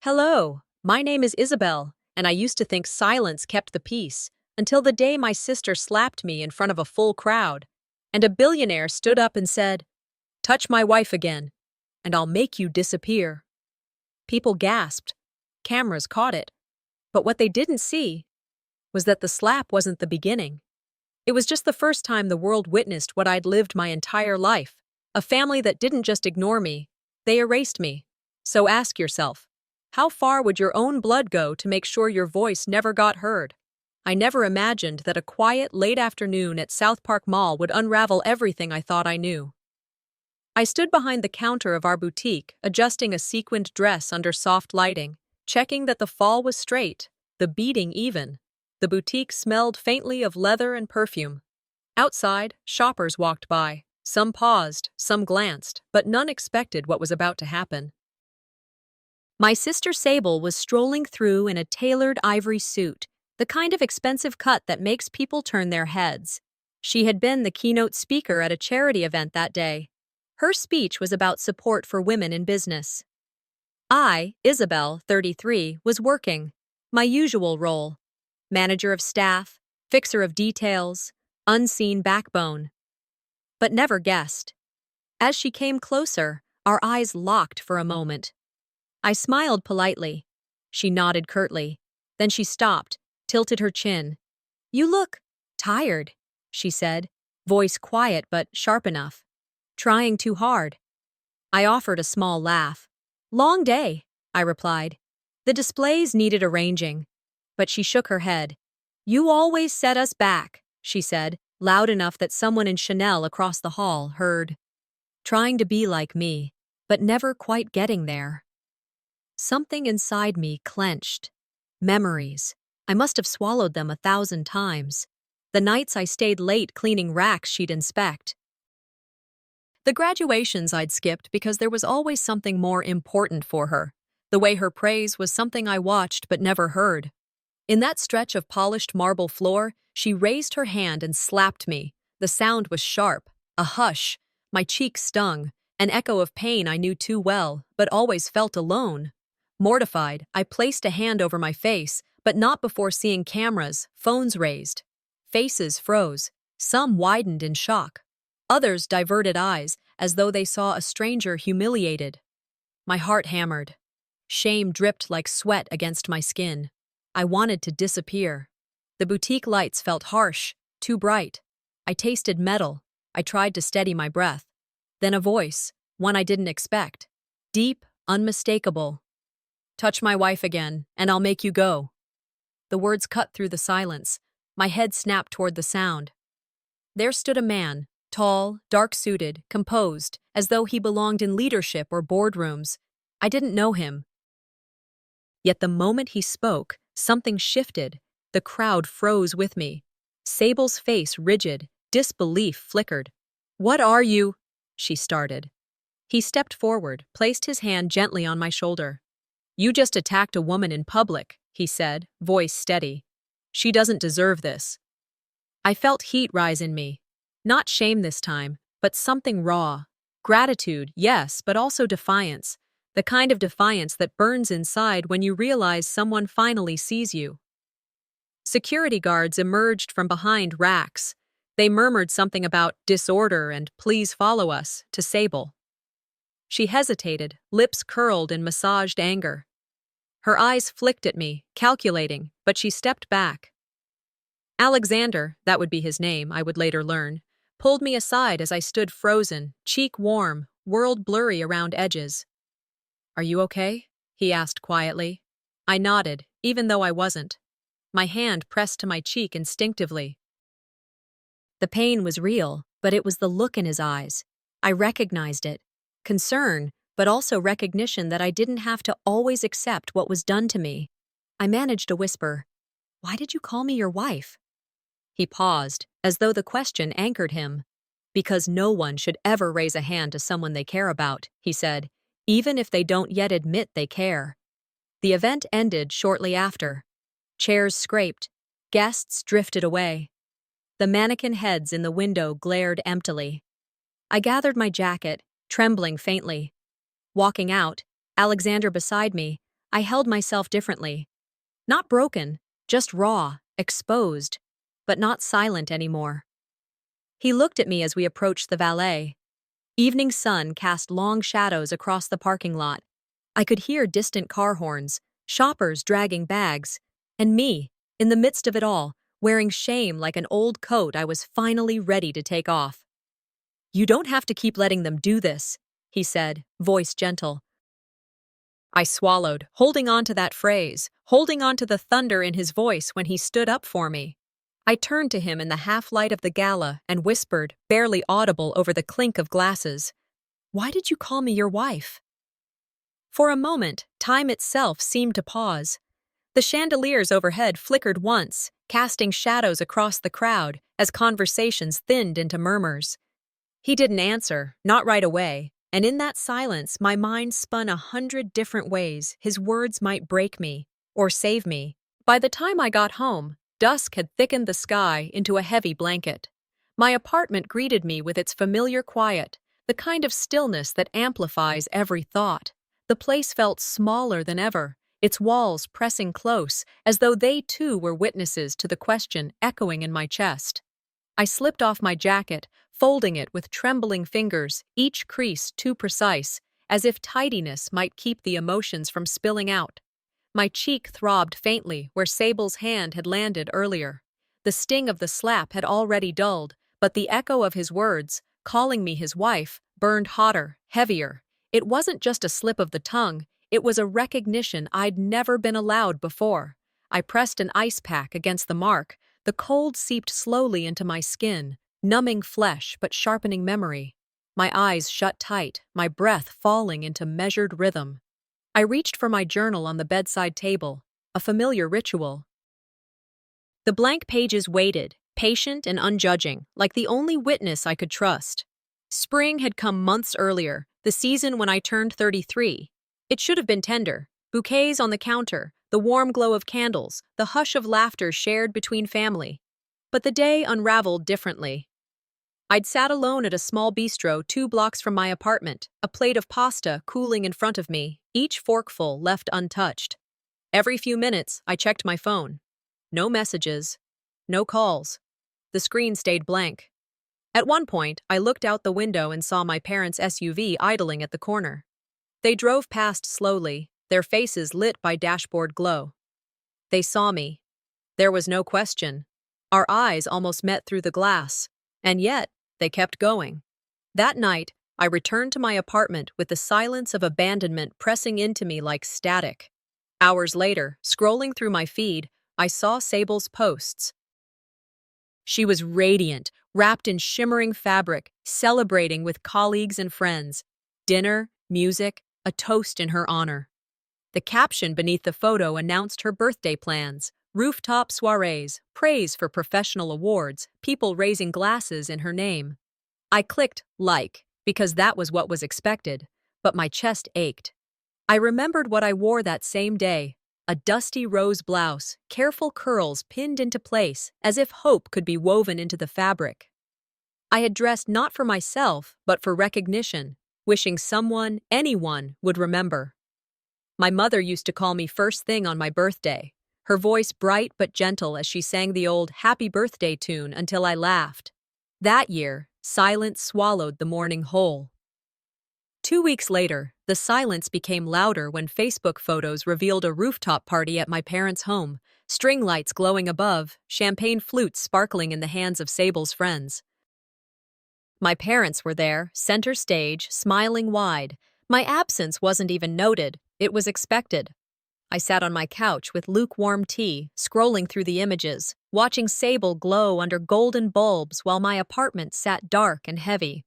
Hello, my name is Isabel, and I used to think silence kept the peace until the day my sister slapped me in front of a full crowd, and a billionaire stood up and said, "Touch my wife again, and I'll make you disappear." People gasped. Cameras caught it. But what they didn't see was that the slap wasn't the beginning. It was just the first time the world witnessed what I'd lived my entire life. A family that didn't just ignore me, they erased me. So ask yourself, how far would your own blood go to make sure your voice never got heard? I never imagined that a quiet, late afternoon at South Park Mall would unravel everything I thought I knew. I stood behind the counter of our boutique, adjusting a sequined dress under soft lighting, checking that the fall was straight, the beading even. The boutique smelled faintly of leather and perfume. Outside, shoppers walked by. Some paused, some glanced, but none expected what was about to happen. My sister Sable was strolling through in a tailored ivory suit, the kind of expensive cut that makes people turn their heads. She had been the keynote speaker at a charity event that day. Her speech was about support for women in business. I, Isabel, 33, was working. My usual role. Manager of staff, fixer of details, unseen backbone. But never guessed. As she came closer, our eyes locked for a moment. I smiled politely. She nodded curtly. Then she stopped, tilted her chin. "You look tired," she said, voice quiet but sharp enough. "Trying too hard." I offered a small laugh. "Long day," I replied. "The displays needed arranging." But she shook her head. "You always set us back," she said, loud enough that someone in Chanel across the hall heard. Trying to be like me, but never quite getting there. Something inside me clenched. Memories. I must have swallowed them 1,000 times. The nights I stayed late cleaning racks she'd inspect. The graduations I'd skipped because there was always something more important for her. The way her praise was something I watched but never heard. In that stretch of polished marble floor, she raised her hand and slapped me. The sound was sharp, a hush. My cheek stung, an echo of pain I knew too well, but always felt alone. Mortified, I placed a hand over my face, but not before seeing cameras, phones raised. Faces froze. Some widened in shock. Others diverted eyes, as though they saw a stranger humiliated. My heart hammered. Shame dripped like sweat against my skin. I wanted to disappear. The boutique lights felt harsh, too bright. I tasted metal. I tried to steady my breath. Then a voice, one I didn't expect. Deep, unmistakable. "Touch my wife again, and I'll make you go." The words cut through the silence. My head snapped toward the sound. There stood a man, tall, dark-suited, composed, as though he belonged in leadership or boardrooms. I didn't know him. Yet the moment he spoke, something shifted. The crowd froze with me. Sable's face rigid, disbelief flickered. "What are you?" she started. He stepped forward, placed his hand gently on my shoulder. "You just attacked a woman in public," he said, voice steady. "She doesn't deserve this." I felt heat rise in me. Not shame this time, but something raw. Gratitude, yes, but also defiance. The kind of defiance that burns inside when you realize someone finally sees you. Security guards emerged from behind racks. They murmured something about disorder and "please follow us" to Sable. She hesitated, lips curled in massaged anger. Her eyes flicked at me, calculating, but she stepped back. Alexander, that would be his name, I would later learn, pulled me aside as I stood frozen, cheek warm, world blurry around edges. "Are you okay?" he asked quietly. I nodded, even though I wasn't. My hand pressed to my cheek instinctively. The pain was real, but it was the look in his eyes. I recognized it. Concern, but also recognition that I didn't have to always accept what was done to me. I managed to whisper, "Why did you call me your wife?" He paused, as though the question anchored him. "Because no one should ever raise a hand to someone they care about," he said, "even if they don't yet admit they care." The event ended shortly after. Chairs scraped. Guests drifted away. The mannequin heads in the window glared emptily. I gathered my jacket, trembling faintly. Walking out, Alexander beside me, I held myself differently. Not broken, just raw, exposed, but not silent anymore. He looked at me as we approached the valet. Evening sun cast long shadows across the parking lot. I could hear distant car horns, shoppers dragging bags, and me, in the midst of it all, wearing shame like an old coat I was finally ready to take off. "You don't have to keep letting them do this," he said, voice gentle. I swallowed, holding on to that phrase, holding on to the thunder in his voice when he stood up for me. I turned to him in the half-light of the gala and whispered, barely audible over the clink of glasses, "Why did you call me your wife?" For a moment, time itself seemed to pause. The chandeliers overhead flickered once, casting shadows across the crowd as conversations thinned into murmurs. He didn't answer, not right away, and in that silence my mind spun 100 different ways his words might break me, or save me. By the time I got home, dusk had thickened the sky into a heavy blanket. My apartment greeted me with its familiar quiet, the kind of stillness that amplifies every thought. The place felt smaller than ever, its walls pressing close, as though they too were witnesses to the question echoing in my chest. I slipped off my jacket, folding it with trembling fingers, each crease too precise, as if tidiness might keep the emotions from spilling out. My cheek throbbed faintly where Sable's hand had landed earlier. The sting of the slap had already dulled, but the echo of his words, calling me his wife, burned hotter, heavier. It wasn't just a slip of the tongue, it was a recognition I'd never been allowed before. I pressed an ice pack against the mark. The cold seeped slowly into my skin, numbing flesh but sharpening memory. My eyes shut tight, my breath falling into measured rhythm. I reached for my journal on the bedside table, a familiar ritual. The blank pages waited, patient and unjudging, like the only witness I could trust. Spring had come months earlier, the season when I turned 33. It should have been tender. Bouquets on the counter, the warm glow of candles, the hush of laughter shared between family. But the day unraveled differently. I'd sat alone at a small bistro 2 blocks from my apartment, a plate of pasta cooling in front of me, each forkful left untouched. Every few minutes, I checked my phone. No messages, no calls. The screen stayed blank. At one point, I looked out the window and saw my parents' SUV idling at the corner. They drove past slowly, their faces lit by dashboard glow. They saw me. There was no question. Our eyes almost met through the glass, and yet they kept going. That night, I returned to my apartment with the silence of abandonment pressing into me like static. Hours later, scrolling through my feed, I saw Sable's posts. She was radiant, wrapped in shimmering fabric, celebrating with colleagues and friends. Dinner, music, a toast in her honor. The caption beneath the photo announced her birthday plans, rooftop soirees, praise for professional awards, people raising glasses in her name. I clicked like, because that was what was expected, but my chest ached. I remembered what I wore that same day, a dusty rose blouse, careful curls pinned into place, as if hope could be woven into the fabric. I had dressed not for myself, but for recognition, wishing someone, anyone, would remember. My mother used to call me first thing on my birthday, her voice bright but gentle as she sang the old Happy Birthday tune until I laughed. That year, silence swallowed the morning whole. 2 weeks later, the silence became louder when Facebook photos revealed a rooftop party at my parents' home, string lights glowing above, champagne flutes sparkling in the hands of Sable's friends. My parents were there, center stage, smiling wide. My absence wasn't even noted, it was expected. I sat on my couch with lukewarm tea, scrolling through the images, watching Sable glow under golden bulbs while my apartment sat dark and heavy.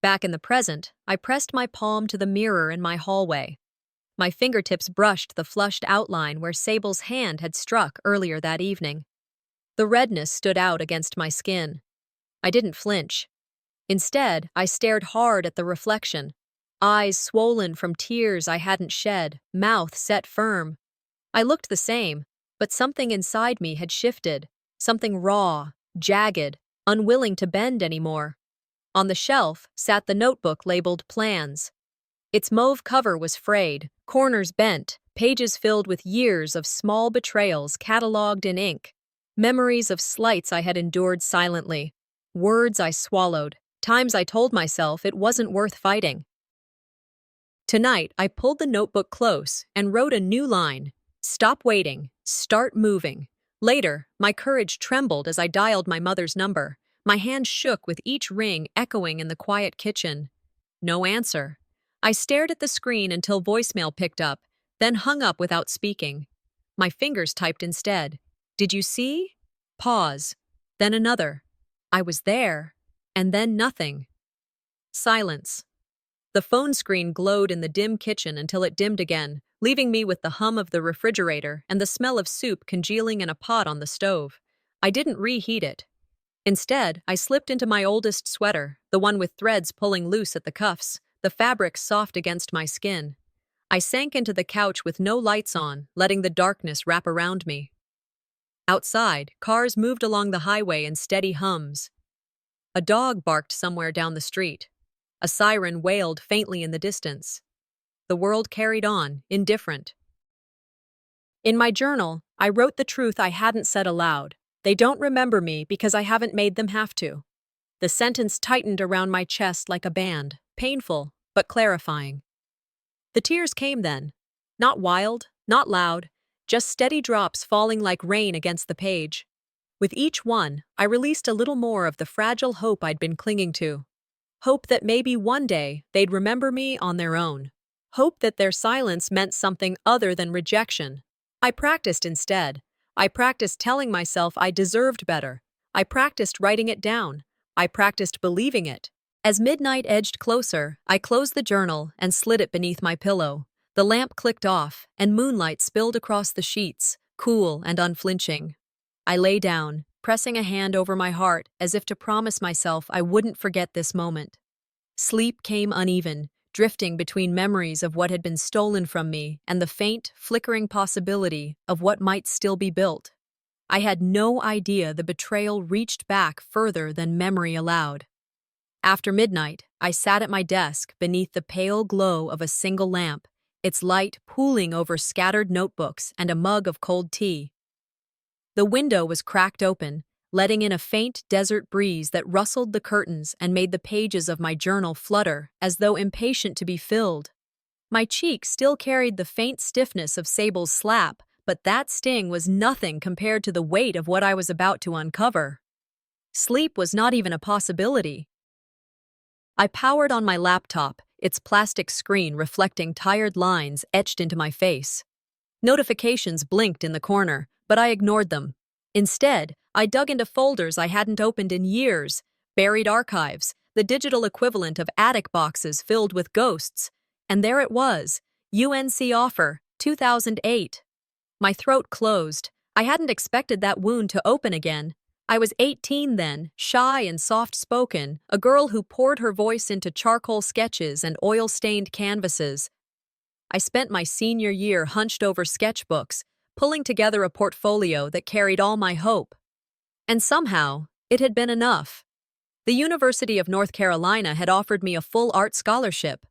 Back in the present, I pressed my palm to the mirror in my hallway. My fingertips brushed the flushed outline where Sable's hand had struck earlier that evening. The redness stood out against my skin. I didn't flinch. Instead, I stared hard at the reflection, eyes swollen from tears I hadn't shed, mouth set firm. I looked the same, but something inside me had shifted, something raw, jagged, unwilling to bend anymore. On the shelf sat the notebook labeled Plans. Its mauve cover was frayed, corners bent, pages filled with years of small betrayals catalogued in ink. Memories of slights I had endured silently, words I swallowed, times I told myself it wasn't worth fighting. Tonight, I pulled the notebook close and wrote a new line. Stop waiting, start moving. Later, my courage trembled as I dialed my mother's number. My hand shook with each ring echoing in the quiet kitchen. No answer. I stared at the screen until voicemail picked up, then hung up without speaking. My fingers typed instead. Did you see? Pause. Then another. I was there. And then nothing. Silence. The phone screen glowed in the dim kitchen until it dimmed again, leaving me with the hum of the refrigerator and the smell of soup congealing in a pot on the stove. I didn't reheat it. Instead, I slipped into my oldest sweater, the one with threads pulling loose at the cuffs, the fabric soft against my skin. I sank into the couch with no lights on, letting the darkness wrap around me. Outside, cars moved along the highway in steady hums. A dog barked somewhere down the street. A siren wailed faintly in the distance. The world carried on, indifferent. In my journal, I wrote the truth I hadn't said aloud. They don't remember me because I haven't made them have to. The sentence tightened around my chest like a band, painful, but clarifying. The tears came then. Not wild, not loud, just steady drops falling like rain against the page. With each one, I released a little more of the fragile hope I'd been clinging to. Hope that maybe one day they'd remember me on their own. Hope that their silence meant something other than rejection. I practiced instead. I practiced telling myself I deserved better. I practiced writing it down. I practiced believing it. As midnight edged closer, I closed the journal and slid it beneath my pillow. The lamp clicked off, and moonlight spilled across the sheets, cool and unflinching. I lay down, pressing a hand over my heart as if to promise myself I wouldn't forget this moment. Sleep came uneven, drifting between memories of what had been stolen from me and the faint, flickering possibility of what might still be built. I had no idea the betrayal reached back further than memory allowed. After midnight, I sat at my desk beneath the pale glow of a single lamp, its light pooling over scattered notebooks and a mug of cold tea. The window was cracked open, letting in a faint desert breeze that rustled the curtains and made the pages of my journal flutter as though impatient to be filled. My cheek still carried the faint stiffness of Sable's slap, but that sting was nothing compared to the weight of what I was about to uncover. Sleep was not even a possibility. I powered on my laptop, its plastic screen reflecting tired lines etched into my face. Notifications blinked in the corner, but I ignored them. Instead, I dug into folders I hadn't opened in years, buried archives, the digital equivalent of attic boxes filled with ghosts. And there it was, UNC offer, 2008. My throat closed. I hadn't expected that wound to open again. I was 18 then, shy and soft-spoken, a girl who poured her voice into charcoal sketches and oil-stained canvases. I spent my senior year hunched over sketchbooks, pulling together a portfolio that carried all my hope. And somehow, it had been enough. The University of North Carolina had offered me a full art scholarship.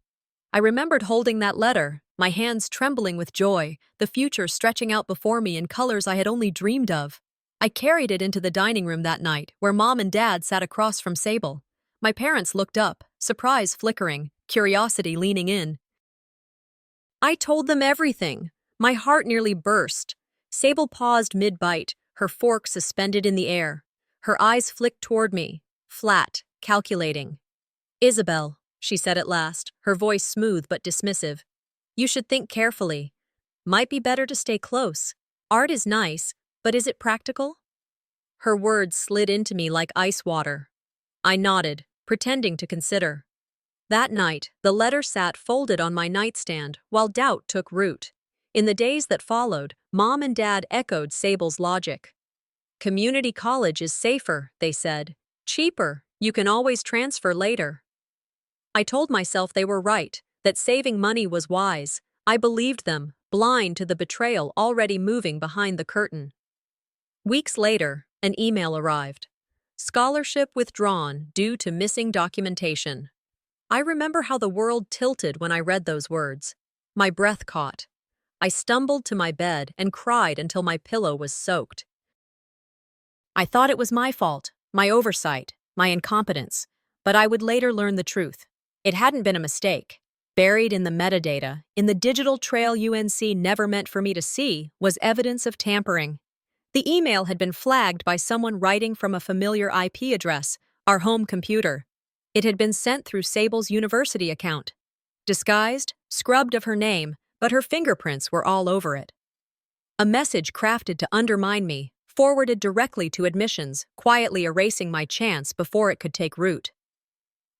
I remembered holding that letter, my hands trembling with joy, the future stretching out before me in colors I had only dreamed of. I carried it into the dining room that night, where Mom and Dad sat across from Sable. My parents looked up, surprise flickering, curiosity leaning in. I told them everything. My heart nearly burst. Sable paused mid-bite, her fork suspended in the air. Her eyes flicked toward me, flat, calculating. Isabel, she said at last, her voice smooth but dismissive. You should think carefully. Might be better to stay close. Art is nice, but is it practical? Her words slid into me like ice water. I nodded, pretending to consider. That night, the letter sat folded on my nightstand while doubt took root. In the days that followed, Mom and Dad echoed Sable's logic. Community college is safer, they said. Cheaper, you can always transfer later. I told myself they were right, that saving money was wise. I believed them, blind to the betrayal already moving behind the curtain. Weeks later, an email arrived. Scholarship withdrawn due to missing documentation. I remember how the world tilted when I read those words. My breath caught. I stumbled to my bed and cried until my pillow was soaked. I thought it was my fault, my oversight, my incompetence, but I would later learn the truth. It hadn't been a mistake. Buried in the metadata, in the digital trail UNC never meant for me to see, was evidence of tampering. The email had been flagged by someone writing from a familiar IP address, our home computer. It had been sent through Sable's university account. Disguised, scrubbed of her name, but her fingerprints were all over it. A message crafted to undermine me, forwarded directly to admissions, quietly erasing my chance before it could take root.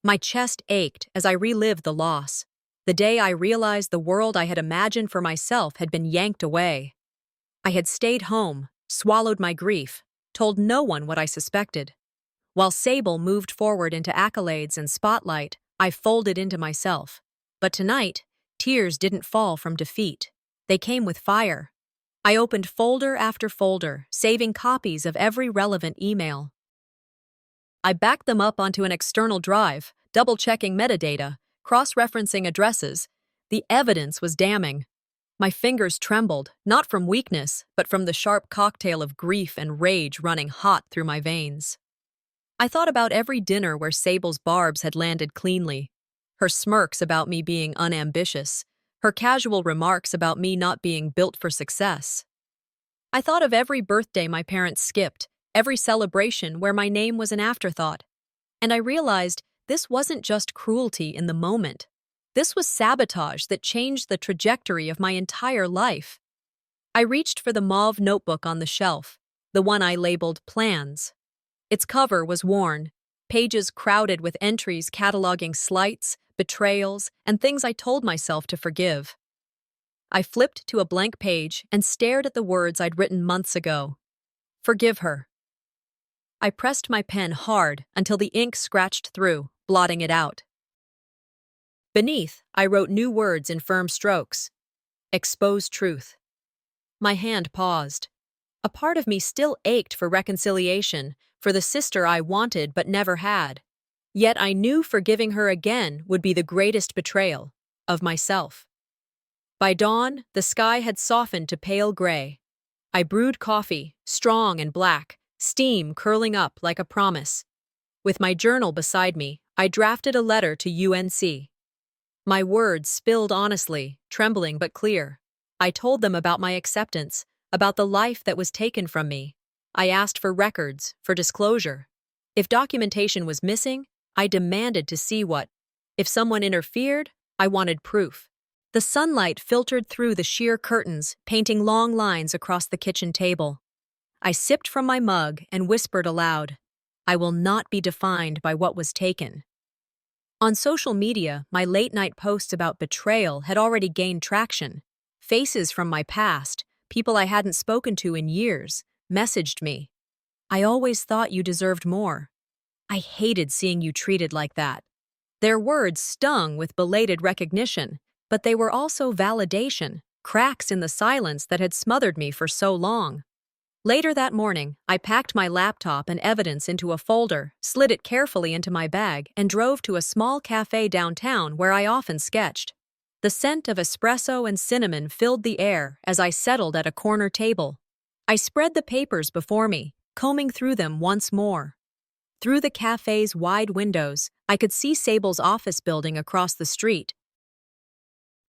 My chest ached as I relived the loss. The day I realized the world I had imagined for myself had been yanked away. I had stayed home, swallowed my grief, told no one what I suspected. While Sable moved forward into accolades and spotlight, I folded into myself. But tonight, tears didn't fall from defeat. They came with fire. I opened folder after folder, saving copies of every relevant email. I backed them up onto an external drive, double-checking metadata, cross-referencing addresses. The evidence was damning. My fingers trembled, not from weakness, but from the sharp cocktail of grief and rage running hot through my veins. I thought about every dinner where Sable's barbs had landed cleanly, her smirks about me being unambitious, her casual remarks about me not being built for success. I thought of every birthday my parents skipped, every celebration where my name was an afterthought. And I realized this wasn't just cruelty in the moment. This was sabotage that changed the trajectory of my entire life. I reached for the mauve notebook on the shelf, the one I labeled Plans. Its cover was worn, pages crowded with entries cataloging slights, betrayals, and things I told myself to forgive. I flipped to a blank page and stared at the words I'd written months ago. Forgive her. I pressed my pen hard until the ink scratched through, blotting it out. Beneath, I wrote new words in firm strokes. Expose truth. My hand paused. A part of me still ached for reconciliation, for the sister I wanted but never had. Yet I knew forgiving her again would be the greatest betrayal of myself. By dawn, the sky had softened to pale gray. I brewed coffee, strong and black, steam curling up like a promise. With my journal beside me, I drafted a letter to UNC. My words spilled honestly, trembling but clear. I told them about my acceptance, about the life that was taken from me. I asked for records, for disclosure. If documentation was missing, I demanded to see what. If someone interfered, I wanted proof. The sunlight filtered through the sheer curtains, painting long lines across the kitchen table. I sipped from my mug and whispered aloud, I will not be defined by what was taken. On social media, my late-night posts about betrayal had already gained traction. Faces from my past, people I hadn't spoken to in years, messaged me. I always thought you deserved more. I hated seeing you treated like that. Their words stung with belated recognition, but they were also validation, cracks in the silence that had smothered me for so long. Later that morning, I packed my laptop and evidence into a folder, slid it carefully into my bag, and drove to a small cafe downtown where I often sketched. The scent of espresso and cinnamon filled the air as I settled at a corner table. I spread the papers before me, combing through them once more. Through the cafe's wide windows, I could see Sable's office building across the street.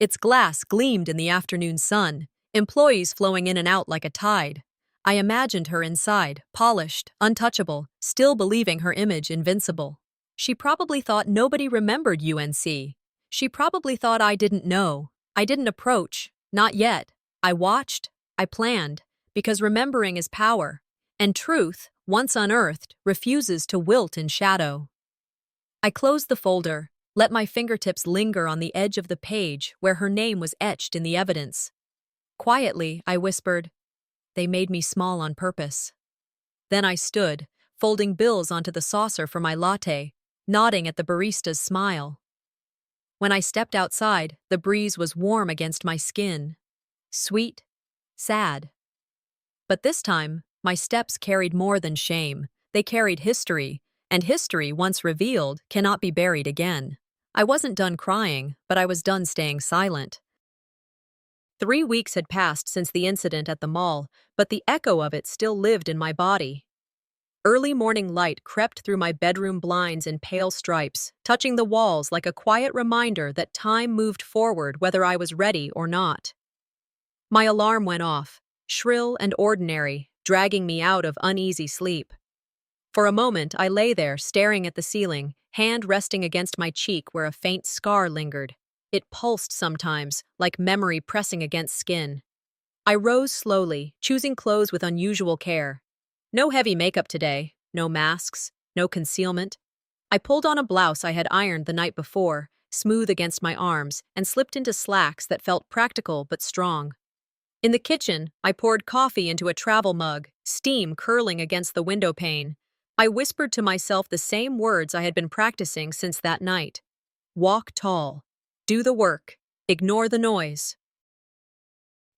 Its glass gleamed in the afternoon sun, employees flowing in and out like a tide. I imagined her inside, polished, untouchable, still believing her image invincible. She probably thought nobody remembered UNC. She probably thought I didn't know. I didn't approach. Not yet. I watched. I planned. Because remembering is power. And truth, once unearthed, refuses to wilt in shadow. I closed the folder, let my fingertips linger on the edge of the page where her name was etched in the evidence. Quietly, I whispered, They made me small on purpose. Then I stood, folding bills onto the saucer for my latte, nodding at the barista's smile. When I stepped outside, the breeze was warm against my skin. Sweet, sad. But this time, my steps carried more than shame. They carried history, and history, once revealed, cannot be buried again. I wasn't done crying, but I was done staying silent. 3 weeks had passed since the incident at the mall, but the echo of it still lived in my body. Early morning light crept through my bedroom blinds in pale stripes, touching the walls like a quiet reminder that time moved forward whether I was ready or not. My alarm went off, shrill and ordinary, dragging me out of uneasy sleep. For a moment, I lay there, staring at the ceiling, hand resting against my cheek where a faint scar lingered. It pulsed sometimes, like memory pressing against skin. I rose slowly, choosing clothes with unusual care. No heavy makeup today, no masks, no concealment. I pulled on a blouse I had ironed the night before, smooth against my arms, and slipped into slacks that felt practical but strong. In the kitchen, I poured coffee into a travel mug, steam curling against the window pane. I whispered to myself the same words I had been practicing since that night. Walk tall. Do the work. Ignore the noise.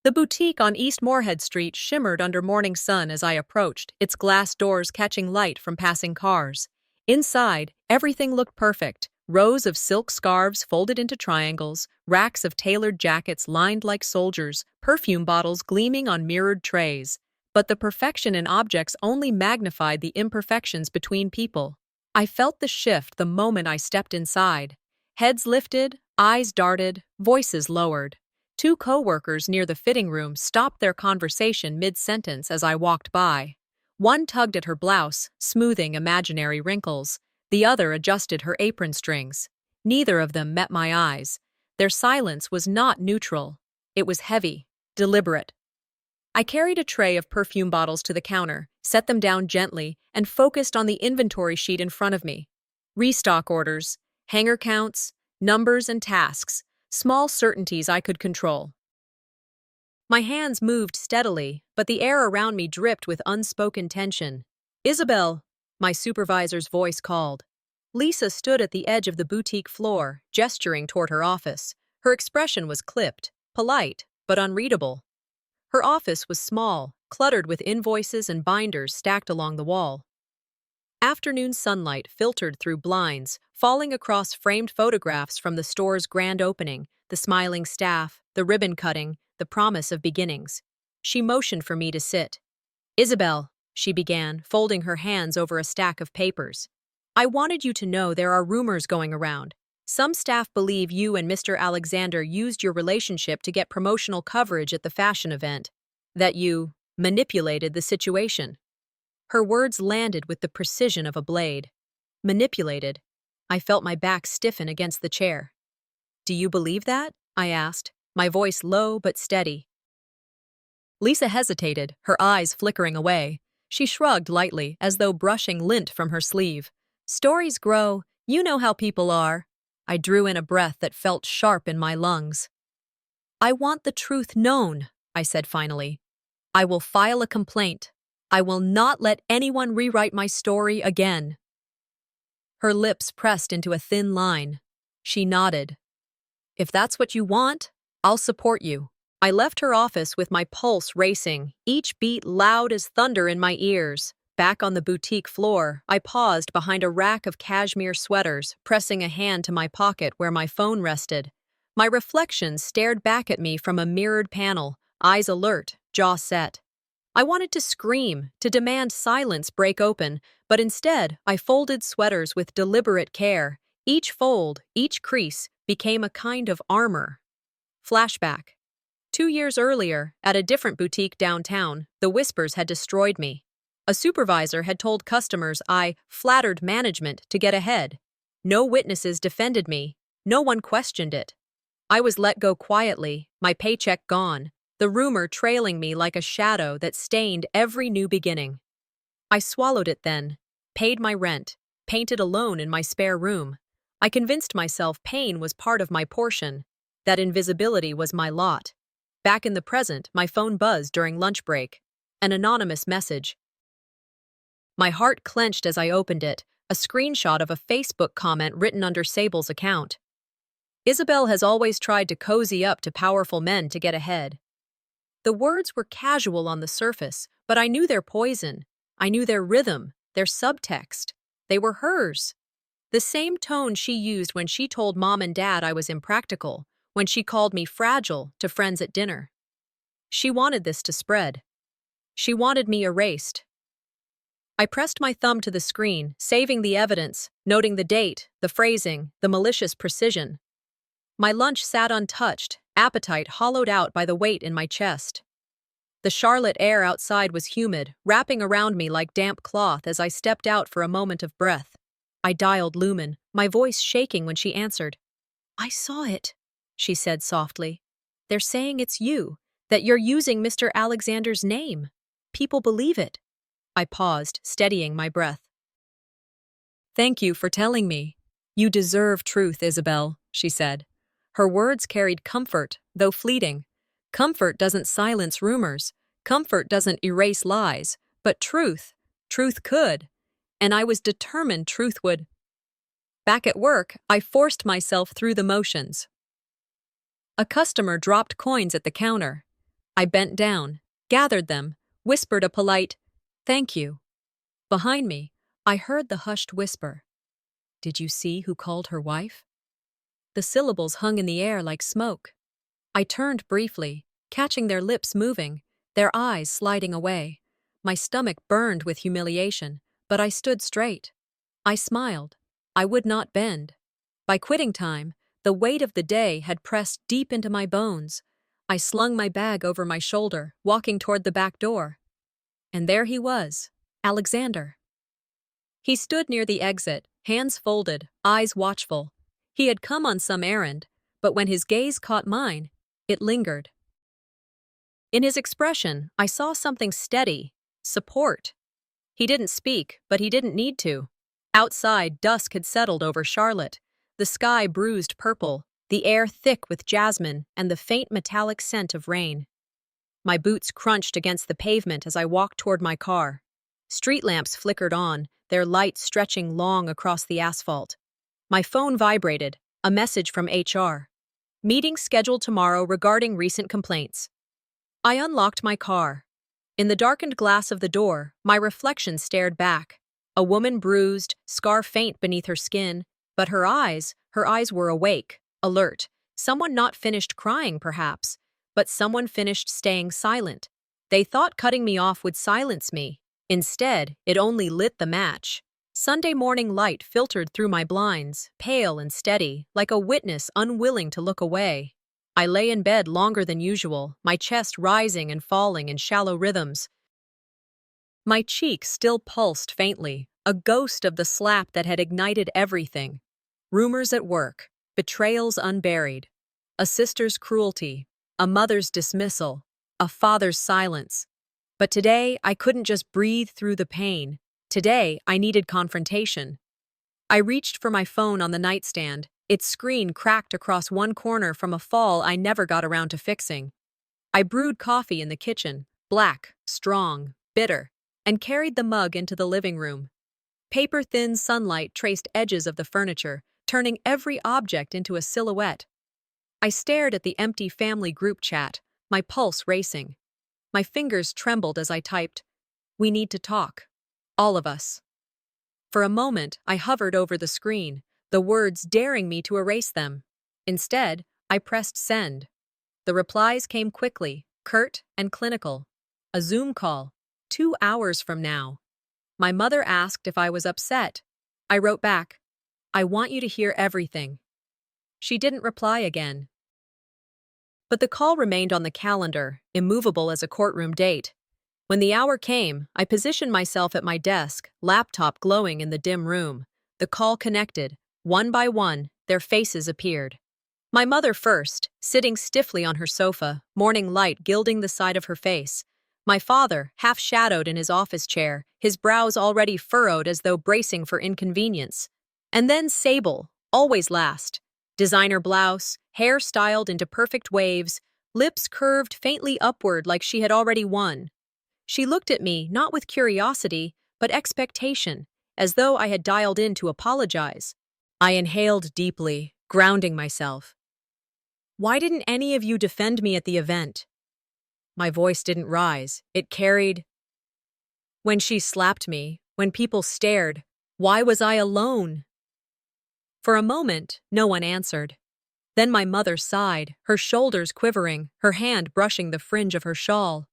The boutique on East Moorhead Street shimmered under morning sun as I approached, its glass doors catching light from passing cars. Inside, everything looked perfect. Rows of silk scarves folded into triangles, racks of tailored jackets lined like soldiers, perfume bottles gleaming on mirrored trays. But the perfection in objects only magnified the imperfections between people. I felt the shift the moment I stepped inside. Heads lifted, eyes darted, voices lowered. Two co-workers near the fitting room stopped their conversation mid-sentence as I walked by. One tugged at her blouse, smoothing imaginary wrinkles. The other adjusted her apron strings. Neither of them met my eyes. Their silence was not neutral. It was heavy, deliberate. I carried a tray of perfume bottles to the counter, set them down gently, and focused on the inventory sheet in front of me. Restock orders, hanger counts, numbers and tasks, small certainties I could control. My hands moved steadily, but the air around me dripped with unspoken tension. "Isabel," my supervisor's voice called. Lisa stood at the edge of the boutique floor, gesturing toward her office. Her expression was clipped, polite, but unreadable. Her office was small, cluttered with invoices and binders stacked along the wall. Afternoon sunlight filtered through blinds, falling across framed photographs from the store's grand opening, the smiling staff, the ribbon cutting, the promise of beginnings. She motioned for me to sit. "Isabel," she began, folding her hands over a stack of papers. "I wanted you to know there are rumors going around. Some staff believe you and Mr. Alexander used your relationship to get promotional coverage at the fashion event. That you manipulated the situation." Her words landed with the precision of a blade. Manipulated. I felt my back stiffen against the chair. "Do you believe that?" I asked, my voice low but steady. Lisa hesitated, her eyes flickering away. She shrugged lightly, as though brushing lint from her sleeve. "Stories grow. You know how people are." I drew in a breath that felt sharp in my lungs. "I want the truth known," I said finally. "I will file a complaint. I will not let anyone rewrite my story again." Her lips pressed into a thin line. She nodded. "If that's what you want, I'll support you." I left her office with my pulse racing, each beat loud as thunder in my ears. Back on the boutique floor, I paused behind a rack of cashmere sweaters, pressing a hand to my pocket where my phone rested. My reflection stared back at me from a mirrored panel, eyes alert, jaw set. I wanted to scream, to demand silence break open, but instead I folded sweaters with deliberate care. Each fold, each crease, became a kind of armor. Flashback. 2 years earlier, at a different boutique downtown, the whispers had destroyed me. A supervisor had told customers I flattered management to get ahead. No witnesses defended me. No one questioned it. I was let go quietly, my paycheck gone, the rumor trailing me like a shadow that stained every new beginning. I swallowed it then, paid my rent, painted alone in my spare room. I convinced myself pain was part of my portion, that invisibility was my lot. Back in the present, my phone buzzed during lunch break. An anonymous message. My heart clenched as I opened it, a screenshot of a Facebook comment written under Sable's account. "Isabel has always tried to cozy up to powerful men to get ahead." The words were casual on the surface, but I knew their poison. I knew their rhythm, their subtext. They were hers. The same tone she used when she told Mom and Dad I was impractical, when she called me fragile to friends at dinner. She wanted this to spread. She wanted me erased. I pressed my thumb to the screen, saving the evidence, noting the date, the phrasing, the malicious precision. My lunch sat untouched, appetite hollowed out by the weight in my chest. The Charlotte air outside was humid, wrapping around me like damp cloth as I stepped out for a moment of breath. I dialed Lumen, my voice shaking when she answered. "I saw it," she said softly. "They're saying it's you, that you're using Mr. Alexander's name. People believe it." I paused, steadying my breath. "Thank you for telling me. You deserve truth, Isabel," she said. Her words carried comfort, though fleeting. Comfort doesn't silence rumors. Comfort doesn't erase lies. But truth could. And I was determined truth would. Back at work, I forced myself through the motions. A customer dropped coins at the counter. I bent down, gathered them, whispered a polite, "Thank you." Behind me, I heard the hushed whisper, "Did you see who called her wife?" The syllables hung in the air like smoke. I turned briefly, catching their lips moving, their eyes sliding away. My stomach burned with humiliation, but I stood straight. I smiled. I would not bend. By quitting time, the weight of the day had pressed deep into my bones. I slung my bag over my shoulder, walking toward the back door. And there he was, Alexander. He stood near the exit, hands folded, eyes watchful. He had come on some errand, but when his gaze caught mine, it lingered. In his expression, I saw something steady, support. He didn't speak, but he didn't need to. Outside, dusk had settled over Charlotte, the sky bruised purple, the air thick with jasmine and the faint metallic scent of rain. My boots crunched against the pavement as I walked toward my car. Street lamps flickered on, their light stretching long across the asphalt. My phone vibrated, a message from HR. Meeting scheduled tomorrow regarding recent complaints. I unlocked my car. In the darkened glass of the door, my reflection stared back. A woman bruised, scar faint beneath her skin, but her eyes were awake, alert. Someone not finished crying, perhaps, but someone finished staying silent. They thought cutting me off would silence me. Instead, it only lit the match. Sunday morning light filtered through my blinds, pale and steady, like a witness unwilling to look away. I lay in bed longer than usual, my chest rising and falling in shallow rhythms. My cheek still pulsed faintly, a ghost of the slap that had ignited everything. Rumors at work, betrayals unburied, a sister's cruelty, a mother's dismissal, a father's silence. But today, I couldn't just breathe through the pain. Today, I needed confrontation. I reached for my phone on the nightstand, its screen cracked across one corner from a fall I never got around to fixing. I brewed coffee in the kitchen, black, strong, bitter, and carried the mug into the living room. Paper-thin sunlight traced edges of the furniture, turning every object into a silhouette. I stared at the empty family group chat, my pulse racing. My fingers trembled as I typed, "We need to talk. All of us." For a moment, I hovered over the screen, the words daring me to erase them. Instead, I pressed send. The replies came quickly, curt and clinical. A Zoom call, 2 hours from now. My mother asked if I was upset. I wrote back, "I want you to hear everything." She didn't reply again. But the call remained on the calendar, immovable as a courtroom date. When the hour came, I positioned myself at my desk, laptop glowing in the dim room. The call connected. One by one, their faces appeared. My mother first, sitting stiffly on her sofa, morning light gilding the side of her face. My father, half-shadowed in his office chair, his brows already furrowed as though bracing for inconvenience. And then Sable, always last. Designer blouse, hair styled into perfect waves, lips curved faintly upward like she had already won. She looked at me, not with curiosity, but expectation, as though I had dialed in to apologize. I inhaled deeply, grounding myself. "Why didn't any of you defend me at the event?" My voice didn't rise. It carried. When she slapped me, when people stared, why was I alone? For a moment, no one answered. Then my mother sighed, her shoulders quivering, her hand brushing the fringe of her shawl.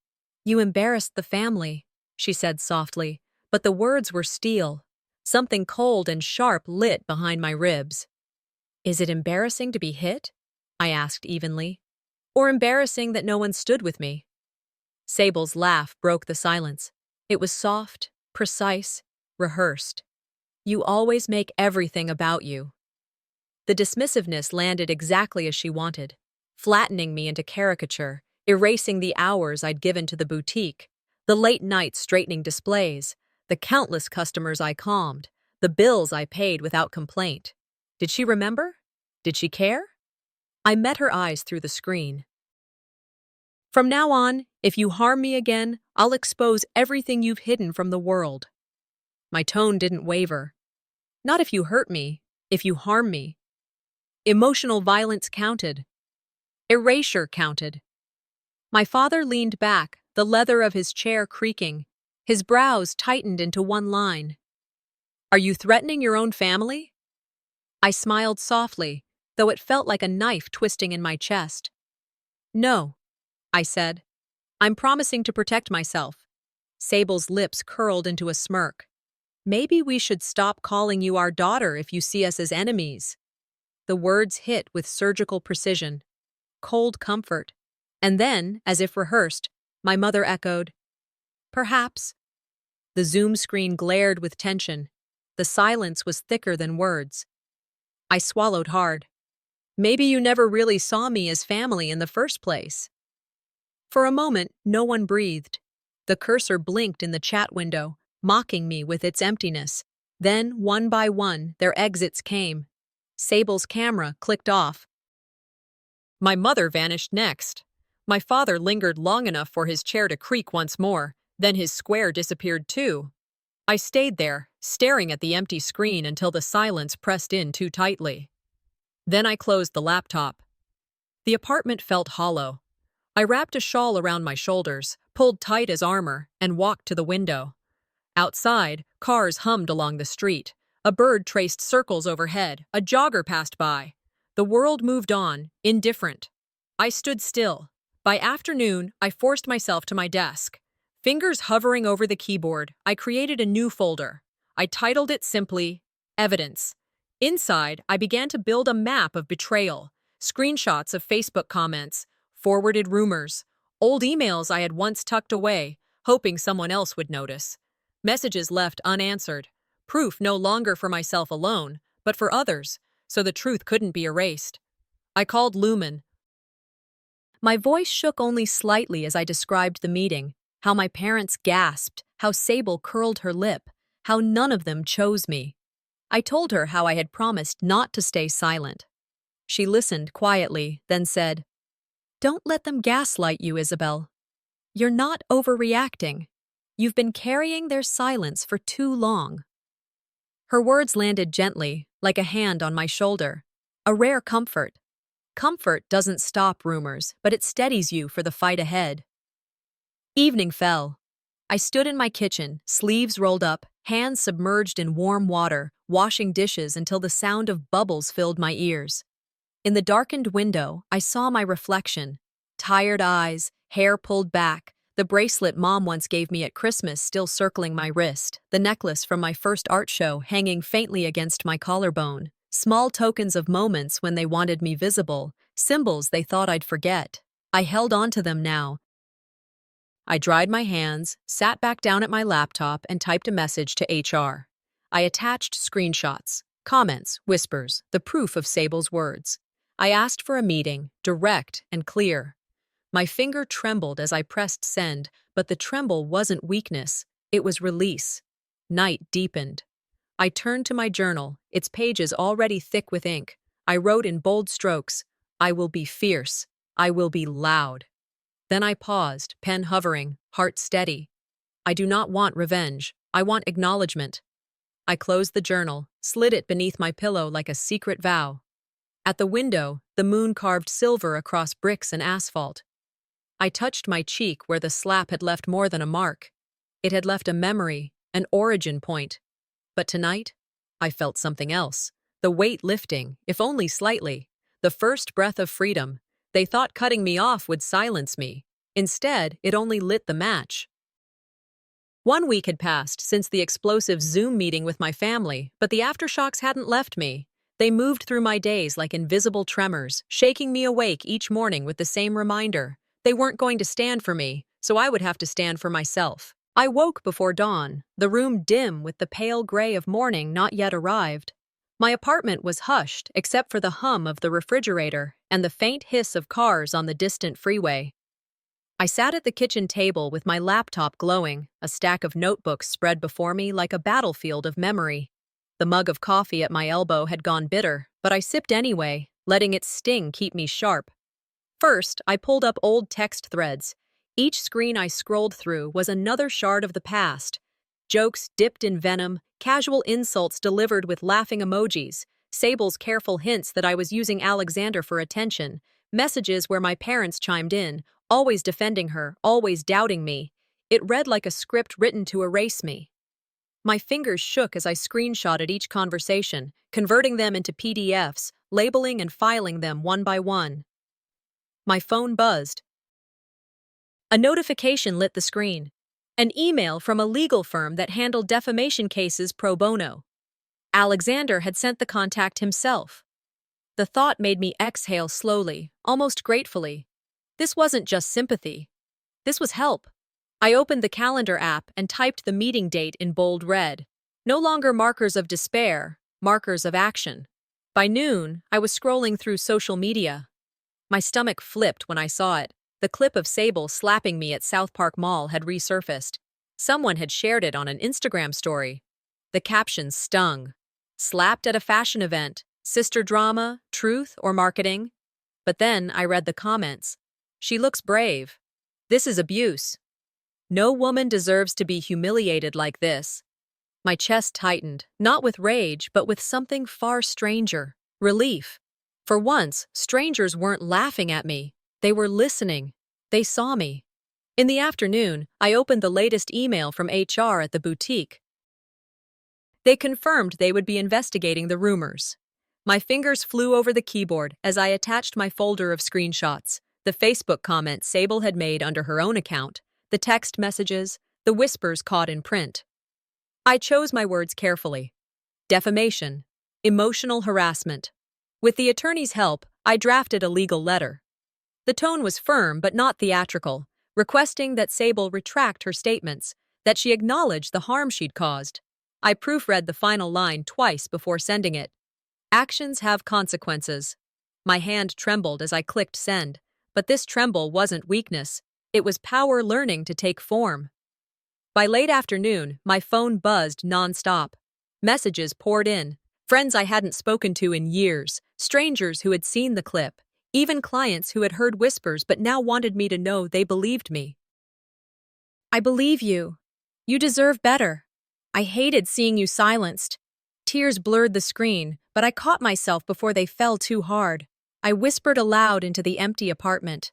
"You embarrassed the family," she said softly, but the words were steel. Something cold and sharp lit behind my ribs. "Is it embarrassing to be hit?" I asked evenly. "Or embarrassing that no one stood with me?" Sable's laugh broke the silence. It was soft, precise, rehearsed. "You always make everything about you." The dismissiveness landed exactly as she wanted, flattening me into caricature, erasing the hours I'd given to the boutique, the late-night straightening displays, the countless customers I calmed, the bills I paid without complaint. Did she remember? Did she care? I met her eyes through the screen. "From now on, if you harm me again, I'll expose everything you've hidden from the world." My tone didn't waver. "Not if you hurt me, if you harm me." Emotional violence counted. Erasure counted. My father leaned back, the leather of his chair creaking. His brows tightened into one line. "Are you threatening your own family?" I smiled softly, though it felt like a knife twisting in my chest. "No," I said. "I'm promising to protect myself." Sable's lips curled into a smirk. "Maybe we should stop calling you our daughter if you see us as enemies." The words hit with surgical precision. Cold comfort. And then, as if rehearsed, my mother echoed, "Perhaps." The Zoom screen glared with tension. The silence was thicker than words. I swallowed hard. "Maybe you never really saw me as family in the first place." For a moment, no one breathed. The cursor blinked in the chat window, mocking me with its emptiness. Then, one by one, their exits came. Sable's camera clicked off. My mother vanished next. My father lingered long enough for his chair to creak once more, then his square disappeared too. I stayed there, staring at the empty screen until the silence pressed in too tightly. Then I closed the laptop. The apartment felt hollow. I wrapped a shawl around my shoulders, pulled tight as armor, and walked to the window. Outside, cars hummed along the street. A bird traced circles overhead. A jogger passed by. The world moved on, indifferent. I stood still. By afternoon, I forced myself to my desk. Fingers hovering over the keyboard, I created a new folder. I titled it simply, Evidence. Inside, I began to build a map of betrayal, screenshots of Facebook comments, forwarded rumors, old emails I had once tucked away, hoping someone else would notice. Messages left unanswered. Proof no longer for myself alone, but for others, so the truth couldn't be erased. I called Lumen. My voice shook only slightly as I described the meeting, how my parents gasped, how Sable curled her lip, how none of them chose me. I told her how I had promised not to stay silent. She listened quietly, then said, "Don't let them gaslight you, Isabel. You're not overreacting. You've been carrying their silence for too long." Her words landed gently, like a hand on my shoulder. A rare comfort. Comfort doesn't stop rumors, but it steadies you for the fight ahead. Evening fell. I stood in my kitchen, sleeves rolled up, hands submerged in warm water, washing dishes until the sound of bubbles filled my ears. In the darkened window, I saw my reflection. Tired eyes, hair pulled back, the bracelet Mom once gave me at Christmas still circling my wrist, the necklace from my first art show hanging faintly against my collarbone. Small tokens of moments when they wanted me visible, symbols they thought I'd forget. I held on to them now. I dried my hands, sat back down at my laptop, and typed a message to HR. I attached screenshots, comments, whispers, the proof of Sable's words. I asked for a meeting, direct and clear. My finger trembled as I pressed send, but the tremble wasn't weakness, it was release. Night deepened. I turned to my journal, its pages already thick with ink. I wrote in bold strokes, "I will be fierce. I will be loud." Then I paused, pen hovering, heart steady. I do not want revenge. I want acknowledgement. I closed the journal, slid it beneath my pillow like a secret vow. At the window, the moon carved silver across bricks and asphalt. I touched my cheek where the slap had left more than a mark. It had left a memory, an origin point. But tonight, I felt something else. the weight lifting, if only slightly. The first breath of freedom. They thought cutting me off would silence me. Instead, it only lit the match. 1 week had passed since the explosive Zoom meeting with my family, but the aftershocks hadn't left me. They moved through my days like invisible tremors, shaking me awake each morning with the same reminder. They weren't going to stand for me, so I would have to stand for myself. I woke before dawn, the room dim with the pale gray of morning not yet arrived. My apartment was hushed except for the hum of the refrigerator and the faint hiss of cars on the distant freeway. I sat at the kitchen table with my laptop glowing, a stack of notebooks spread before me like a battlefield of memory. The mug of coffee at my elbow had gone bitter, but I sipped anyway, letting its sting keep me sharp. First, I pulled up old text threads. Each screen I scrolled through was another shard of the past. Jokes dipped in venom, casual insults delivered with laughing emojis, Sable's careful hints that I was using Alexander for attention, messages where my parents chimed in, always defending her, always doubting me. It read like a script written to erase me. My fingers shook as I screenshotted each conversation, converting them into PDFs, labeling and filing them one by one. My phone buzzed. A notification lit the screen. An email from a legal firm that handled defamation cases pro bono. Alexander had sent the contact himself. The thought made me exhale slowly, almost gratefully. This wasn't just sympathy. This was help. I opened the calendar app and typed the meeting date in bold red. No longer markers of despair, markers of action. By noon, I was scrolling through social media. My stomach flipped when I saw it. The clip of Sable slapping me at South Park Mall had resurfaced. Someone had shared it on an Instagram story. The caption stung. Slapped at a fashion event, sister drama, truth, or marketing? But then I read the comments. She looks brave. This is abuse. No woman deserves to be humiliated like this. My chest tightened, not with rage, but with something far stranger, relief. For once, strangers weren't laughing at me. They were listening. They saw me. In the afternoon, I opened the latest email from HR at the boutique. They confirmed they would be investigating the rumors. My fingers flew over the keyboard as I attached my folder of screenshots, the Facebook comments Sable had made under her own account, the text messages, the whispers caught in print. I chose my words carefully. Defamation. Emotional harassment. With the attorney's help, I drafted a legal letter. The tone was firm but not theatrical, requesting that Sable retract her statements, that she acknowledge the harm she'd caused. I proofread the final line twice before sending it. Actions have consequences. My hand trembled as I clicked send, but this tremble wasn't weakness. It was power learning to take form. By late afternoon, my phone buzzed nonstop. Messages poured in. Friends I hadn't spoken to in years, strangers who had seen the clip, even clients who had heard whispers but now wanted me to know they believed me. I believe you. You deserve better. I hated seeing you silenced. Tears blurred the screen, but I caught myself before they fell too hard. I whispered aloud into the empty apartment.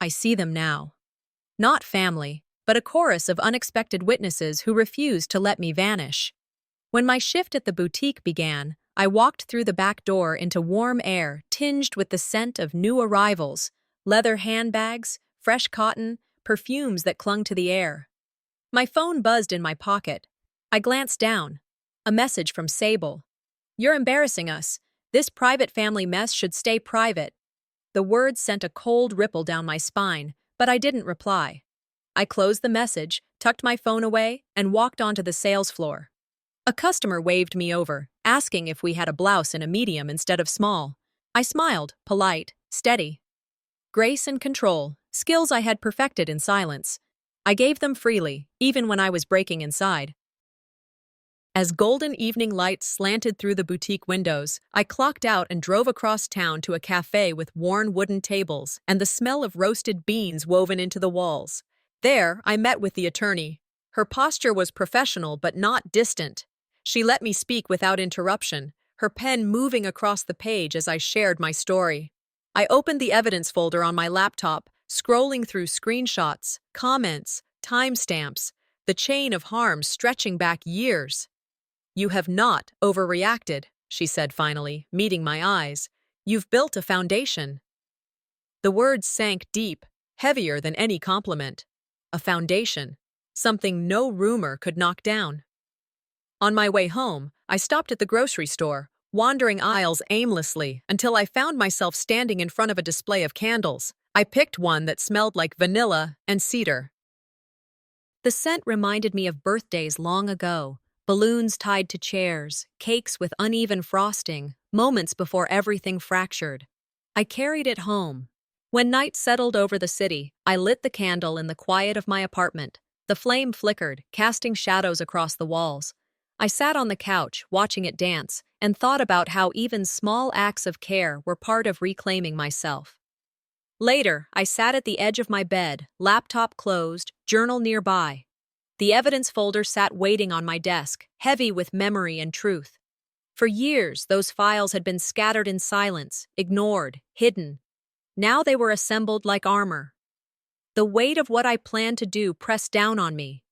I see them now. Not family, but a chorus of unexpected witnesses who refused to let me vanish. When my shift at the boutique began, I walked through the back door into warm air tinged with the scent of new arrivals, leather handbags, fresh cotton, perfumes that clung to the air. My phone buzzed in my pocket. I glanced down. A message from Sable. You're embarrassing us. This private family mess should stay private. The words sent a cold ripple down my spine, but I didn't reply. I closed the message, tucked my phone away, and walked onto the sales floor. A customer waved me over, asking if we had a blouse in a medium instead of small. I smiled, polite, steady. Grace and control, skills I had perfected in silence. I gave them freely, even when I was breaking inside. As golden evening light slanted through the boutique windows, I clocked out and drove across town to a cafe with worn wooden tables and the smell of roasted beans woven into the walls. There, I met with the attorney. Her posture was professional but not distant. She let me speak without interruption, her pen moving across the page as I shared my story. I opened the evidence folder on my laptop, scrolling through screenshots, comments, timestamps, the chain of harm stretching back years. You have not overreacted, she said finally, meeting my eyes. You've built a foundation. The words sank deep, heavier than any compliment. A foundation. Something no rumor could knock down. On my way home, I stopped at the grocery store, wandering aisles aimlessly until I found myself standing in front of a display of candles. I picked one that smelled like vanilla and cedar. The scent reminded me of birthdays long ago, balloons tied to chairs, cakes with uneven frosting, moments before everything fractured. I carried it home. When night settled over the city, I lit the candle in the quiet of my apartment. The flame flickered, casting shadows across the walls. I sat on the couch, watching it dance, and thought about how even small acts of care were part of reclaiming myself. Later, I sat at the edge of my bed, laptop closed, journal nearby. The evidence folder sat waiting on my desk, heavy with memory and truth. For years, those files had been scattered in silence, ignored, hidden. Now they were assembled like armor. The weight of what I planned to do pressed down on me.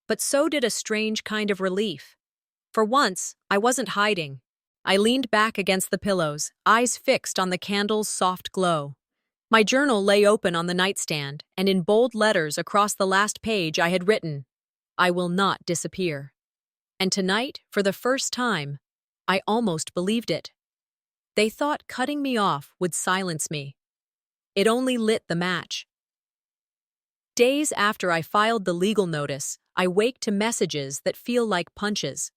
But so did a strange kind of relief. For once, I wasn't hiding. I leaned back against the pillows, eyes fixed on the candle's soft glow. My journal lay open on the nightstand, and in bold letters across the last page I had written, "I will not disappear." And tonight, for the first time, I almost believed it. They thought cutting me off would silence me. It only lit the match. Days after I filed the legal notice, I wake to messages that feel like punches.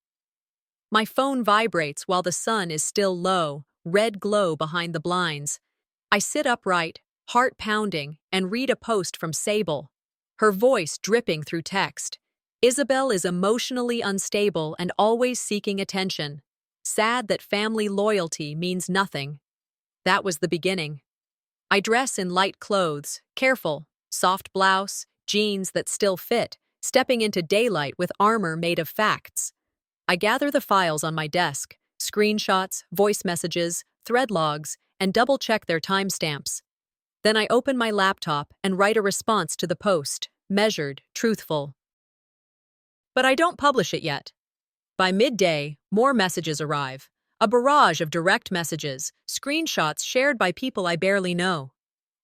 My phone vibrates while the sun is still low, red glow behind the blinds. I sit upright, heart pounding, and read a post from Sable, her voice dripping through text. Isabel is emotionally unstable and always seeking attention. Sad that family loyalty means nothing. That was the beginning. I dress in light clothes, careful, soft blouse, jeans that still fit, stepping into daylight with armor made of facts. I gather the files on my desk, screenshots, voice messages, thread logs, and double-check their timestamps. Then I open my laptop and write a response to the post, measured, truthful. But I don't publish it yet. By midday, more messages arrive. A barrage of direct messages, screenshots shared by people I barely know.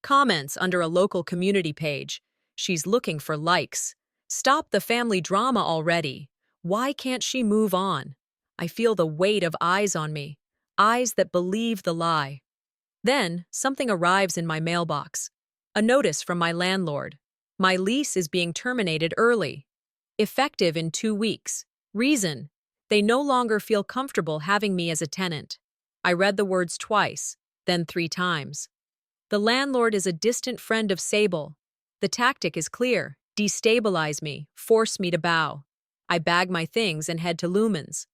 Comments under a local community page. She's looking for likes. Stop the family drama already. Why can't she move on? I feel the weight of eyes on me. Eyes that believe the lie. Then, something arrives in my mailbox. A notice from my landlord. My lease is being terminated early. Effective in 2 weeks. Reason: they no longer feel comfortable having me as a tenant. I read the words twice, then 3 times. The landlord is a distant friend of Sable. The tactic is clear: destabilize me, force me to bow. I bag my things and head to Lumen's.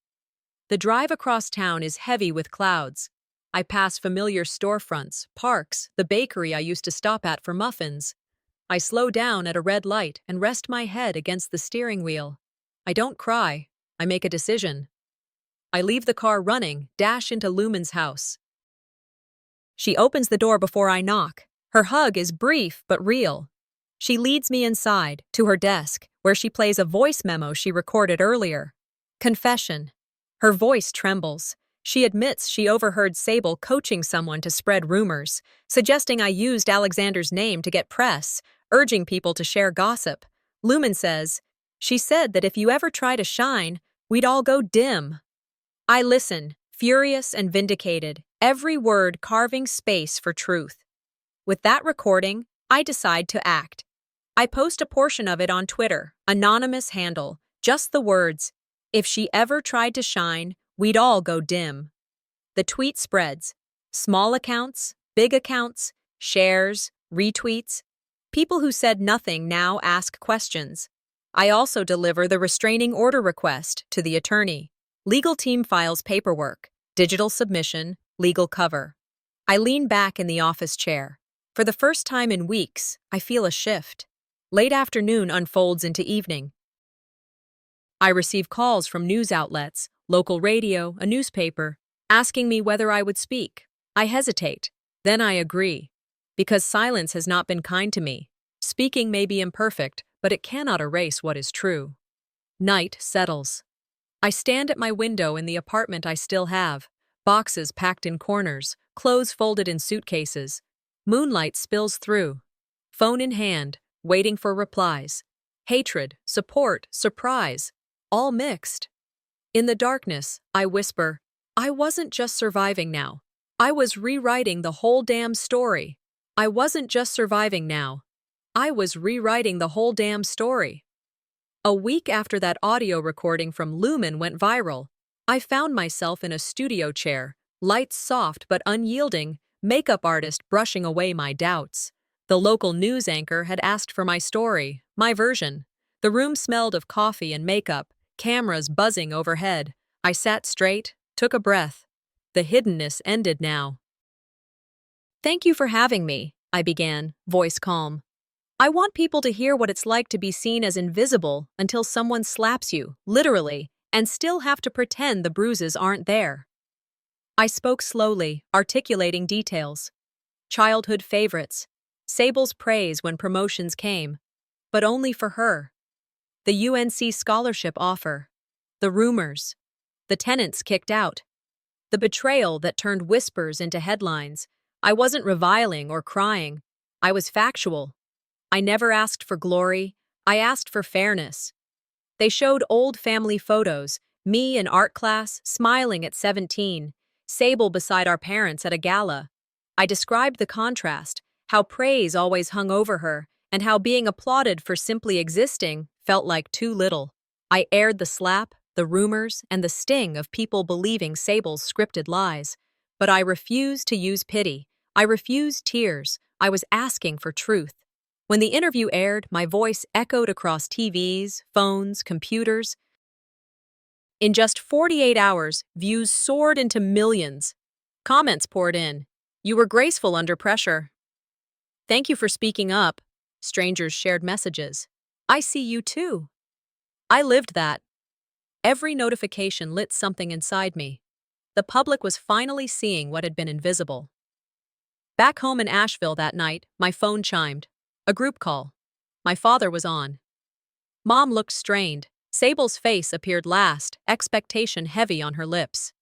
The drive across town is heavy with clouds. I pass familiar storefronts, parks, the bakery I used to stop at for muffins. I slow down at a red light and rest my head against the steering wheel. I don't cry. I make a decision. I leave the car running, dash into Lumen's house. She opens the door before I knock. Her hug is brief but real. She leads me inside, to her desk, where she plays a voice memo she recorded earlier. Confession. Her voice trembles. She admits she overheard Sable coaching someone to spread rumors, suggesting I used Alexander's name to get press, urging people to share gossip. Lumen says, "She said that if you ever try to shine, we'd all go dim." I listen, furious and vindicated, every word carving space for truth. With that recording, I decide to act. I post a portion of it on Twitter, anonymous handle, just the words, "If she ever tried to shine, we'd all go dim." The tweet spreads. Small accounts, big accounts, shares, retweets. People who said nothing now ask questions. I also deliver the restraining order request to the attorney. Legal team files paperwork, digital submission, legal cover. I lean back in the office chair. For the first time in weeks, I feel a shift. Late afternoon unfolds into evening. I receive calls from news outlets, local radio, a newspaper, asking me whether I would speak. I hesitate. Then I agree. Because silence has not been kind to me. Speaking may be imperfect, but it cannot erase what is true. Night settles. I stand at my window in the apartment I still have. Boxes packed in corners, clothes folded in suitcases. Moonlight spills through. Phone in hand, waiting for replies. Hatred, support, surprise, all mixed. In the darkness, I whisper, I wasn't just surviving now. I was rewriting the whole damn story. I wasn't just surviving now. I was rewriting the whole damn story. A week after that audio recording from Lumen went viral, I found myself in a studio chair, lights soft but unyielding, makeup artist brushing away my doubts. The local news anchor had asked for my story, my version. The room smelled of coffee and makeup, cameras buzzing overhead. I sat straight, took a breath. The hiddenness ended now. Thank you for having me, I began, voice calm. I want people to hear what it's like to be seen as invisible until someone slaps you, literally, and still have to pretend the bruises aren't there. I spoke slowly, articulating details. Childhood favorites. Sable's praise when promotions came. But only for her. The UNC scholarship offer. The rumors. The tenants kicked out. The betrayal that turned whispers into headlines. I wasn't reviling or crying. I was factual. I never asked for glory. I asked for fairness. They showed old family photos, me in art class, smiling at 17, Sable beside our parents at a gala. I described the contrast, how praise always hung over her, and how being applauded for simply existing felt like too little. I aired the slap, the rumors, and the sting of people believing Sable's scripted lies. But I refused to use pity. I refused tears. I was asking for truth. When the interview aired, my voice echoed across TVs, phones, computers. In just 48 hours, views soared into millions. Comments poured in. You were graceful under pressure. Thank you for speaking up. Strangers shared messages. I see you too. I lived that. Every notification lit something inside me. The public was finally seeing what had been invisible. Back home in Asheville that night, my phone chimed. A group call. My father was on. Mom looked strained. Sable's face appeared last, expectation heavy on her lips.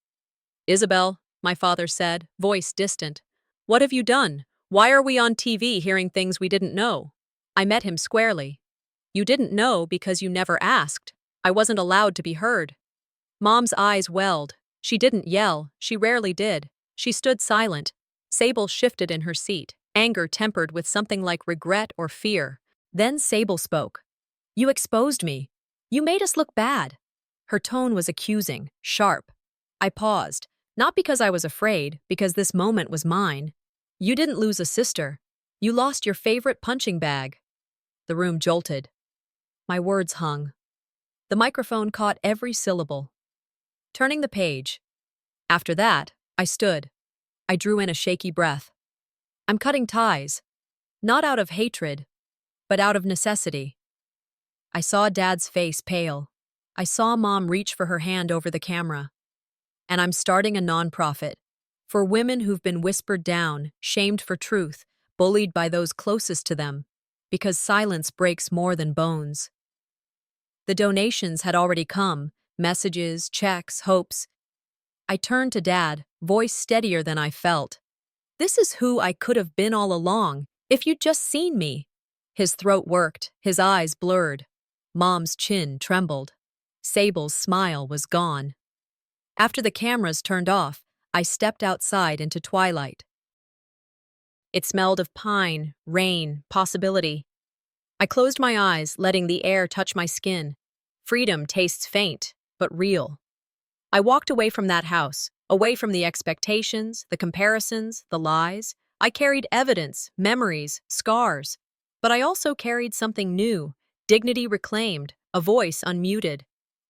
Isabel, my father said, voice distant. What have you done? Why are we on TV hearing things we didn't know? I met him squarely. You didn't know because you never asked. I wasn't allowed to be heard. Mom's eyes welled. She didn't yell. She rarely did. She stood silent. Sable shifted in her seat, anger tempered with something like regret or fear. Then Sable spoke. You exposed me. You made us look bad. Her tone was accusing, sharp. I paused, not because I was afraid, because this moment was mine. You didn't lose a sister. You lost your favorite punching bag. The room jolted. My words hung. The microphone caught every syllable. Turning the page. After that, I stood. I drew in a shaky breath. I'm cutting ties. Not out of hatred, but out of necessity. I saw Dad's face pale. I saw Mom reach for her hand over the camera. And I'm starting a nonprofit for women who've been whispered down, shamed for truth, bullied by those closest to them, because silence breaks more than bones. The donations had already come, messages, checks, hopes. I turned to Dad, voice steadier than I felt. This is who I could have been all along, if you'd just seen me. His throat worked, his eyes blurred. Mom's chin trembled. Sable's smile was gone. After the cameras turned off, I stepped outside into twilight. It smelled of pine, rain, possibility. I closed my eyes, letting the air touch my skin. Freedom tastes faint, but real. I walked away from that house, away from the expectations, the comparisons, the lies. I carried evidence, memories, scars. But I also carried something new, dignity reclaimed, a voice unmuted.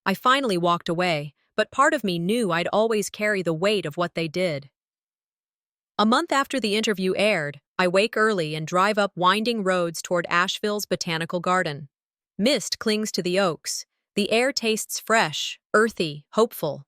I finally walked away, but part of me knew I'd always carry the weight of what they did. A month after the interview aired, I wake early and drive up winding roads toward Asheville's botanical garden. Mist clings to the oaks. The air tastes fresh, earthy, hopeful.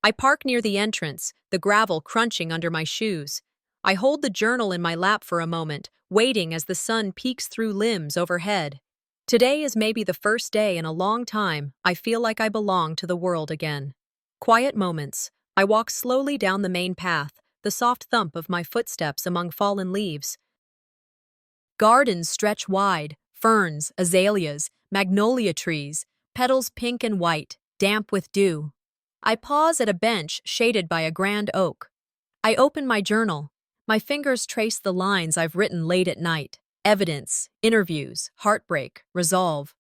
I park near the entrance, the gravel crunching under my shoes. I hold the journal in my lap for a moment, waiting as the sun peeks through limbs overhead. Today is maybe the first day in a long time I feel like I belong to the world again. Quiet moments, I walk slowly down the main path, the soft thump of my footsteps among fallen leaves. Gardens stretch wide, ferns, azaleas, magnolia trees, petals pink and white, damp with dew. I pause at a bench shaded by a grand oak. I open my journal. My fingers trace the lines I've written late at night. Evidence, interviews, heartbreak, resolve.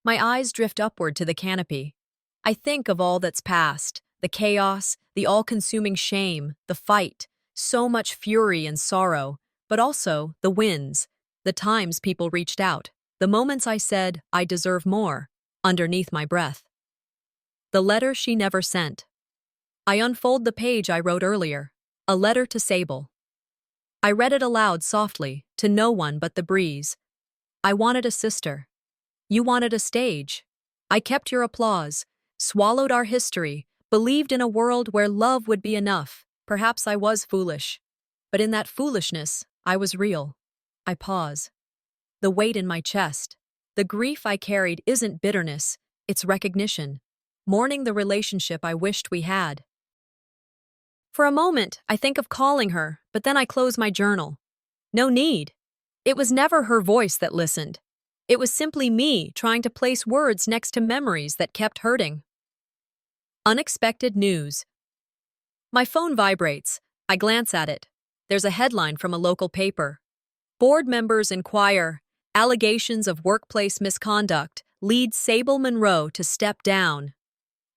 My eyes drift upward to the canopy. I think of all that's past, the chaos, the all-consuming shame, the fight, so much fury and sorrow, but also the wins, the times people reached out, the moments I said, I deserve more, underneath my breath. The letter she never sent. I unfold the page I wrote earlier, a letter to Sable. I read it aloud softly, to no one but the breeze. I wanted a sister. You wanted a stage. I kept your applause, swallowed our history, believed in a world where love would be enough. Perhaps I was foolish. But in that foolishness, I was real. I pause. The weight in my chest. The grief I carried isn't bitterness, it's recognition. Mourning the relationship I wished we had. For a moment, I think of calling her, but then I close my journal. No need. It was never her voice that listened. It was simply me trying to place words next to memories that kept hurting. Unexpected news. My phone vibrates. I glance at it. There's a headline from a local paper. Board members inquire. Allegations of workplace misconduct lead Sable Monroe to step down.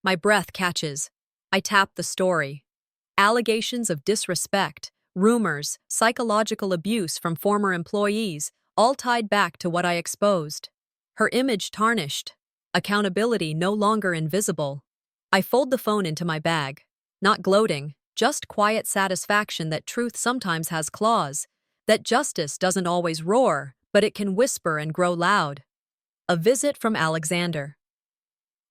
My breath catches. I tap the story. Allegations of disrespect, rumors, psychological abuse from former employees, all tied back to what I exposed. Her image tarnished. Accountability no longer invisible. I fold the phone into my bag. Not gloating, just quiet satisfaction that truth sometimes has claws, that justice doesn't always roar, but it can whisper and grow loud. A visit from Alexander.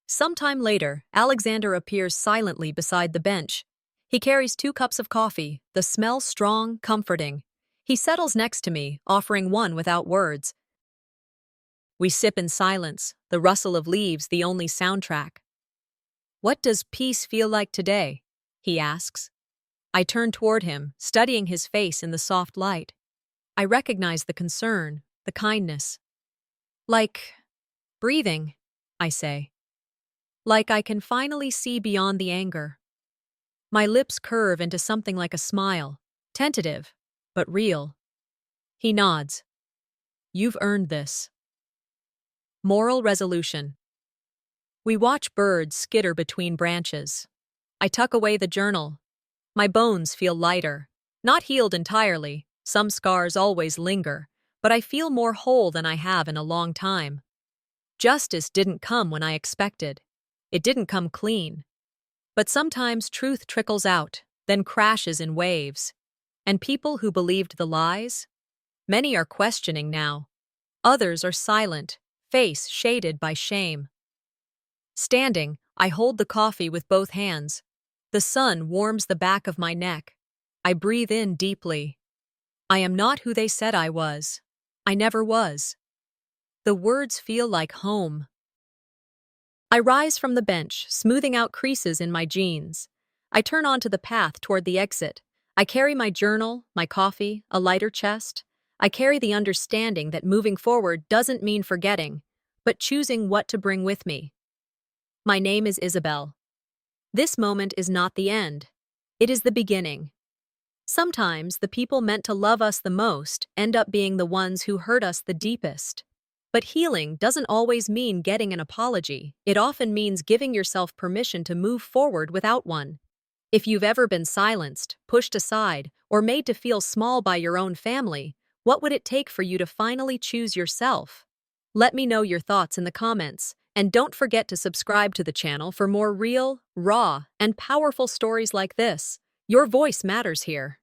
Sometime later, Alexander appears silently beside the bench. He carries 2 cups of coffee, the smell strong, comforting. He settles next to me, offering one without words. We sip in silence, the rustle of leaves the only soundtrack. What does peace feel like today? He asks. I turn toward him, studying his face in the soft light. I recognize the concern, the kindness. Like breathing, I say. Like I can finally see beyond the anger. My lips curve into something like a smile, tentative, but real. He nods. You've earned this. Moral resolution. We watch birds skitter between branches. I tuck away the journal. My bones feel lighter. Not healed entirely, some scars always linger, but I feel more whole than I have in a long time. Justice didn't come when I expected. It didn't come clean. But sometimes truth trickles out, then crashes in waves. And people who believed the lies? Many are questioning now. Others are silent, face shaded by shame. Standing, I hold the coffee with both hands. The sun warms the back of my neck. I breathe in deeply. I am not who they said I was. I never was. The words feel like home. I rise from the bench, smoothing out creases in my jeans. I turn onto the path toward the exit. I carry my journal, my coffee, a lighter chest. I carry the understanding that moving forward doesn't mean forgetting, but choosing what to bring with me. My name is Isabel. This moment is not the end. It is the beginning. Sometimes the people meant to love us the most end up being the ones who hurt us the deepest. But healing doesn't always mean getting an apology. It often means giving yourself permission to move forward without one. If you've ever been silenced, pushed aside, or made to feel small by your own family, what would it take for you to finally choose yourself? Let me know your thoughts in the comments, and don't forget to subscribe to the channel for more real, raw, and powerful stories like this. Your voice matters here.